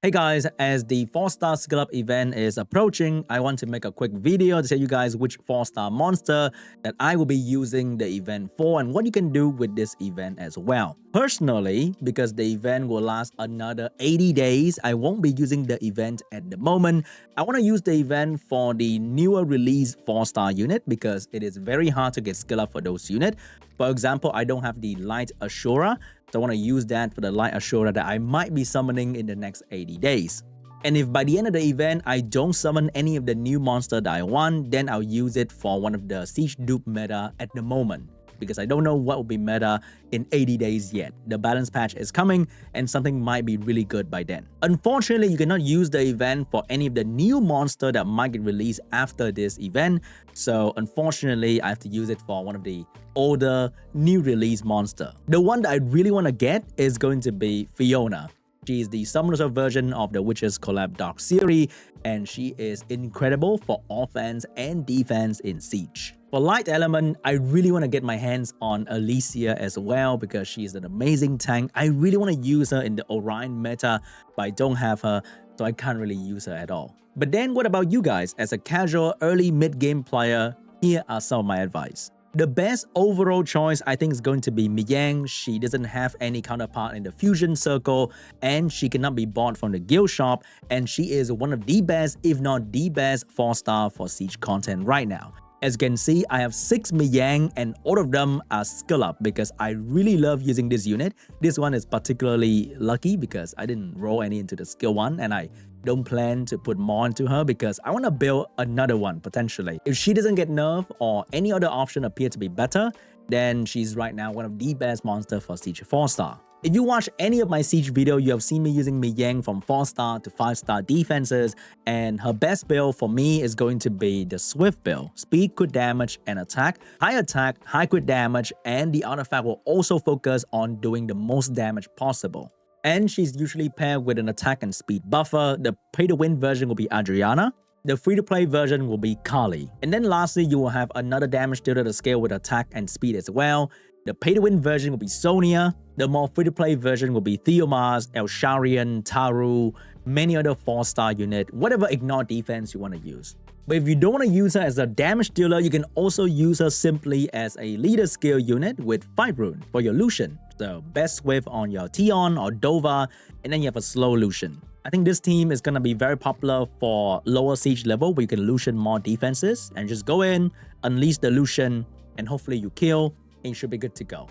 Hey guys, as the 4-star skill up event is approaching, I want to make a quick video to tell you guys which 4-star monster that I will be using the event for and what you can do with this event as well. Personally, because the event will last another 80 days, I won't be using the event at the moment. I want to use the event for the newer release 4-star unit because it is very hard to get skill up for those units. For example, I don't have the Light Ashura, so I want to use that for the Light Ashura that I might be summoning in the next 80 days. And if by the end of the event, I don't summon any of the new monster that I want, then I'll use it for one of the Siege dupe meta at the moment. Because I don't know what will be meta in 80 days yet. The balance patch is coming and something might be really good by then. Unfortunately, you cannot use the event for any of the new monster that might get released after this event. So unfortunately, I have to use it for one of the older new release monster. The one that I really want to get is going to be Fiona. She is the Summoner's version of the Witches Collab Dark series, and she is incredible for offense and defense in Siege. For Light Element, I really want to get my hands on Alicia as well because she is an amazing tank. I really want to use her in the Orion meta, but I don't have her, so I can't really use her at all. But then what about you guys? As a casual early mid-game player, here are some of my advice. The best overall choice I think is going to be Meang. She doesn't have any counterpart in the fusion circle and she cannot be bought from the guild shop, and she is one of the best, if not the best 4-star for Siege content right now. As you can see, I have 6 Meang and all of them are skill up because I really love using this unit. This one is particularly lucky because I didn't roll any into the skill one and I don't plan to put more into her because I want to build another one potentially. If she doesn't get nerfed or any other option appear to be better, then she's right now one of the best monster for Siege 4-star. If you watch any of my Siege video, you have seen me using Meang from 4-star to 5-star defenses, and her best build for me is going to be the Swift build. Speed, crit damage, and attack, high crit damage, and the artifact will also focus on doing the most damage possible. And she's usually paired with an attack and speed buffer. The pay-to-win version will be Adriana. The free-to-play version will be Kali. And then lastly, you will have another damage dealer to scale with attack and speed as well. The pay-to-win version will be Sonia. The more free-to-play version will be Theomars, Elsharian, Taru, many other 4-star unit, whatever ignore defense you want to use. But if you don't want to use her as a damage dealer, you can also use her simply as a leader skill unit with Fight Rune for your Lucian. So best Swift on your Tion or Dova, and then you have a slow Lucian. I think this team is going to be very popular for lower Siege level where you can Lucian more defenses and just go in, unleash the Lucian, and hopefully you kill, and you should be good to go.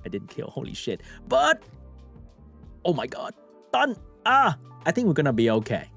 I didn't kill, holy shit. But, oh my god, done. I think we're going to be okay.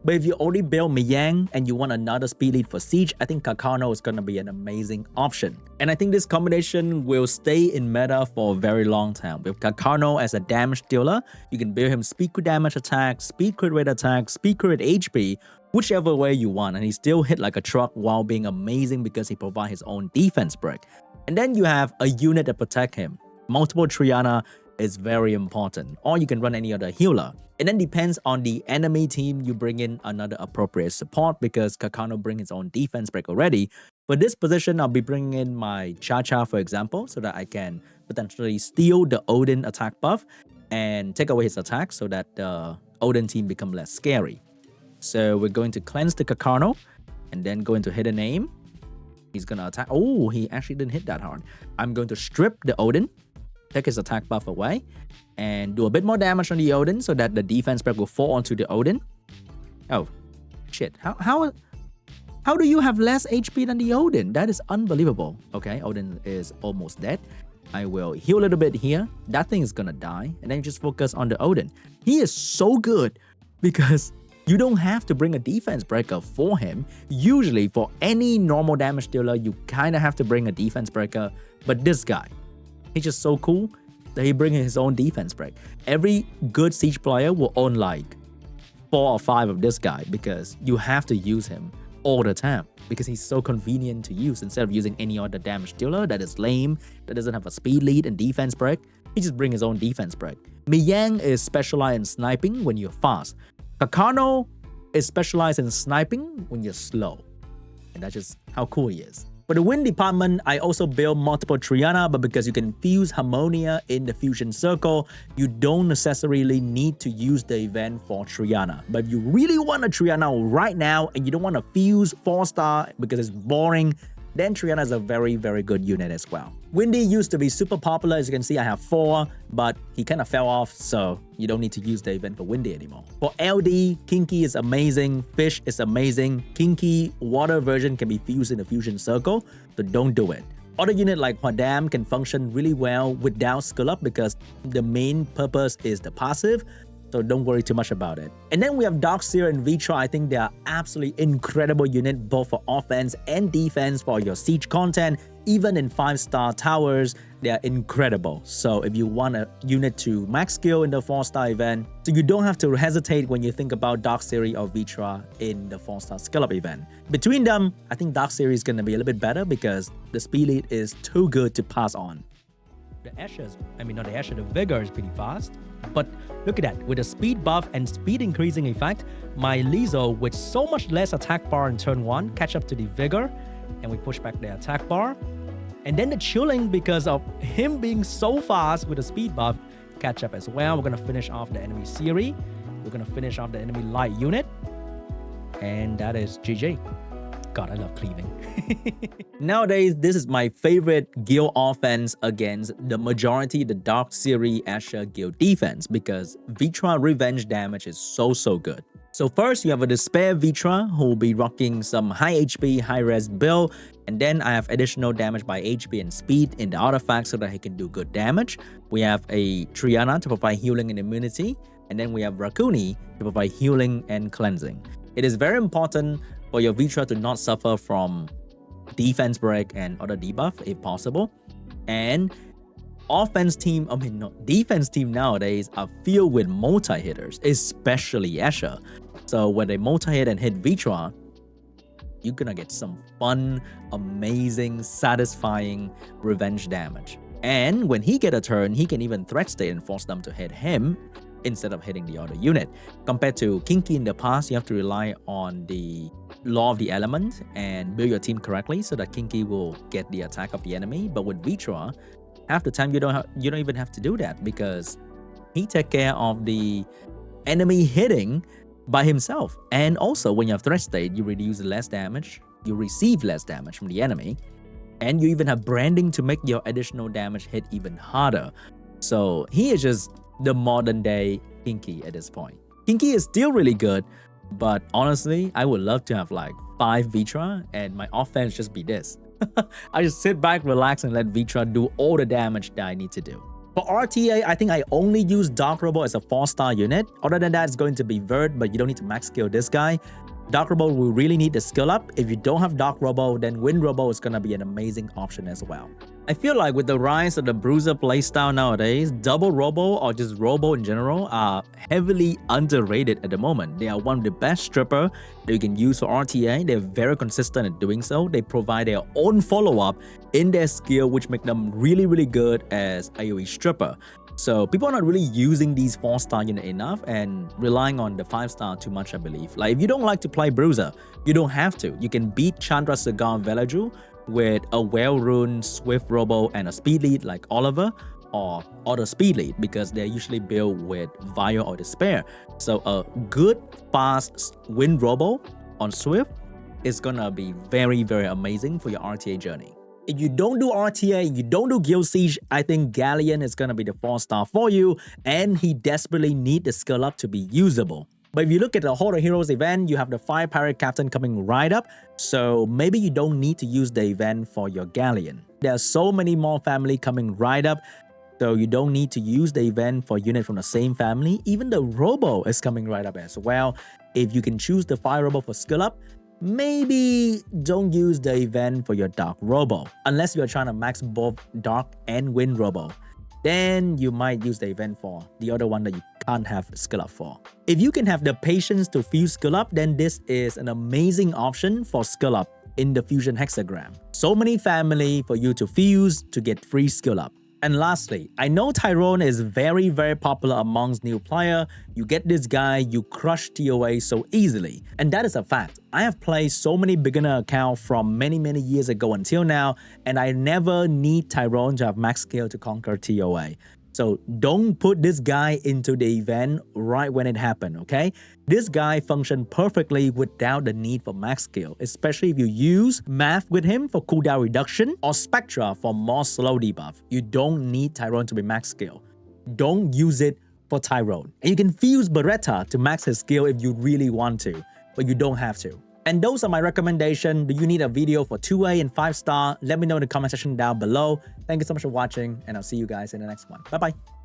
But if you already built Meang and you want another speed lead for Siege, I think Kakano is going to be an amazing option. And I think this combination will stay in meta for a very long time. With Kakano as a damage dealer, you can build him speed crit damage attack, speed crit rate attack, speed crit HP, whichever way you want. And he still hit like a truck while being amazing because he provides his own defense break. And then you have a unit that protect him. Multiple Triana is very important, or you can run any other healer. It then depends on the enemy team, you bring in another appropriate support because Kakano brings his own defense break already. For this position, I'll be bringing in my Cha-Cha, for example, so that I can potentially steal the Odin attack buff and take away his attack so that the Odin team become less scary. So we're going to cleanse the Kakano and then go into hidden aim. He's going to attack. Oh, he actually didn't hit that hard. I'm going to strip the Odin, take his attack buff away, and do a bit more damage on the Odin so that the defense break will fall onto the Odin. Oh, shit. How do you have less HP than the Odin? That is unbelievable. Okay, Odin is almost dead. I will heal a little bit here. That thing is gonna die. And then just focus on the Odin. He is so good because you don't have to bring a defense breaker for him. Usually, for any normal damage dealer, you kind of have to bring a defense breaker. But this guy, he's just so cool that he brings his own defense break. Every good Siege player will own like 4 or 5 of this guy because you have to use him all the time because he's so convenient to use. Instead of using any other damage dealer that is lame, that doesn't have a speed lead and defense break, he just brings his own defense break. Meang is specialized in sniping when you're fast. Kakano is specialized in sniping when you're slow. And that's just how cool he is. For the wind department, I also built multiple Triana, but because you can fuse Harmonia in the fusion circle, you don't necessarily need to use the event for Triana. But if you really want a Triana right now and you don't want to fuse 4-star because it's boring, then Triana is a very, very good unit as well. Windy used to be super popular. As you can see, I have 4, but he kind of fell off, so you don't need to use the event for Windy anymore. For LD, Kinky is amazing, Fish is amazing. Kinky water version can be fused in the fusion circle, so don't do it. Other unit like Hwadam can function really well without skill up because the main purpose is the passive, so don't worry too much about it. And then we have Darkseer and Vitra. I think they are absolutely incredible unit both for offense and defense for your siege content. Even in 5-star towers, they are incredible. So if you want a unit to max skill in the 4-star event, so you don't have to hesitate when you think about Darkseer or Vitra in the 4-star skill up event. Between them, I think Darkseer is going to be a little bit better because the speed lead is too good to pass on. The the Vigor is pretty fast. But look at that, with a speed buff and speed increasing effect, my Lizzo with so much less attack bar in turn 1 catch up to the Vigor, and we push back the attack bar. And then the Chilling, because of him being so fast with a speed buff, catch up as well. We're going to finish off the enemy Siri. We're going to finish off the enemy light unit. And that is GG. God, I love cleaving. Nowadays, this is my favorite guild offense against the majority the Darkseer Asher guild defense because Vitra revenge damage is so good. So first, you have a Despair Vitra who will be rocking some high HP, high res build, and then I have additional damage by HP and speed in the artifact so that he can do good damage. We have a Triana to provide healing and immunity, and then we have Rakuni to provide healing and cleansing. It is very important for your Vitra to not suffer from defense break and other debuff if possible. And defense team nowadays are filled with multi-hitters, especially Asher. So when they multi-hit and hit Vitra, you're gonna get some fun, amazing, satisfying revenge damage. And when he get a turn, he can even threat state and force them to hit him instead of hitting the other unit. Compared to Kinky in the past, you have to rely on the law of the element and build your team correctly so that Kinky will get the attack of the enemy. But with Vitra, half the time you don't even have to do that because he take care of the enemy hitting by himself. And also when you have threat state, you reduce less damage, you receive less damage from the enemy, and you even have branding to make your additional damage hit even harder. So he is just the modern day Kinky at this point. Kinky is still really good, but honestly, I would love to have like 5 Vitra and my offense just be this. I just sit back, relax, and let Vitra do all the damage that I need to do. For RTA, I think I only use Dark Robo as a 4-star unit. Other than that, it's going to be Vert, but you don't need to max skill this guy. Dark Robo will really need the skill up. If you don't have Dark Robo, then Wind Robo is going to be an amazing option as well. I feel like with the rise of the Bruiser playstyle nowadays, double Robo or just Robo in general are heavily underrated at the moment. They are one of the best stripper that you can use for RTA. They're very consistent at doing so. They provide their own follow-up in their skill, which make them really good as AoE stripper. So people are not really using these 4-star unit enough and relying on the 5-star too much, I believe. Like if you don't like to play Bruiser, you don't have to. You can beat Chandra Sagar Velaju with a well-run Swift Robo and a speed lead like Oliver or other speed lead because they're usually built with Vire or Despair. So a good, fast Wind Robo on Swift is gonna be very amazing for your RTA journey. If you don't do RTA, you don't do Guild Siege, I think Galleon is gonna be the 4-star for you, and he desperately needs the skill up to be usable. But if you look at the Horde of Heroes event, you have the Fire Pirate Captain coming right up, so maybe you don't need to use the event for your Galleon. There are so many more family coming right up, so you don't need to use the event for unit from the same family. Even the Robo is coming right up as well. If you can choose the Fire Robo for skill up, maybe don't use the event for your Dark Robo. Unless you're trying to max both Dark and Wind Robo, then you might use the event for the other one that you can't have skill up for. If you can have the patience to fuse skill up, then this is an amazing option for skill up in the fusion hexagram. So many family for you to fuse to get free skill up. And lastly, I know Tyrone is very popular amongst new player. You get this guy, you crush TOA so easily. And that is a fact. I have played so many beginner accounts from many years ago until now, and I never need Tyrone to have max skill to conquer TOA. So don't put this guy into the event right when it happened, okay? This guy functioned perfectly without the need for max skill, especially if you use math with him for cooldown reduction or Spectra for more slow debuff. You don't need Tyrone to be max skill. Don't use it for Tyrone. And you can fuse Beretta to max his skill if you really want to, but you don't have to. And those are my recommendations. Do you need a video for 2A and 5-star? Let me know in the comment section down below. Thank you so much for watching, and I'll see you guys in the next one. Bye-bye.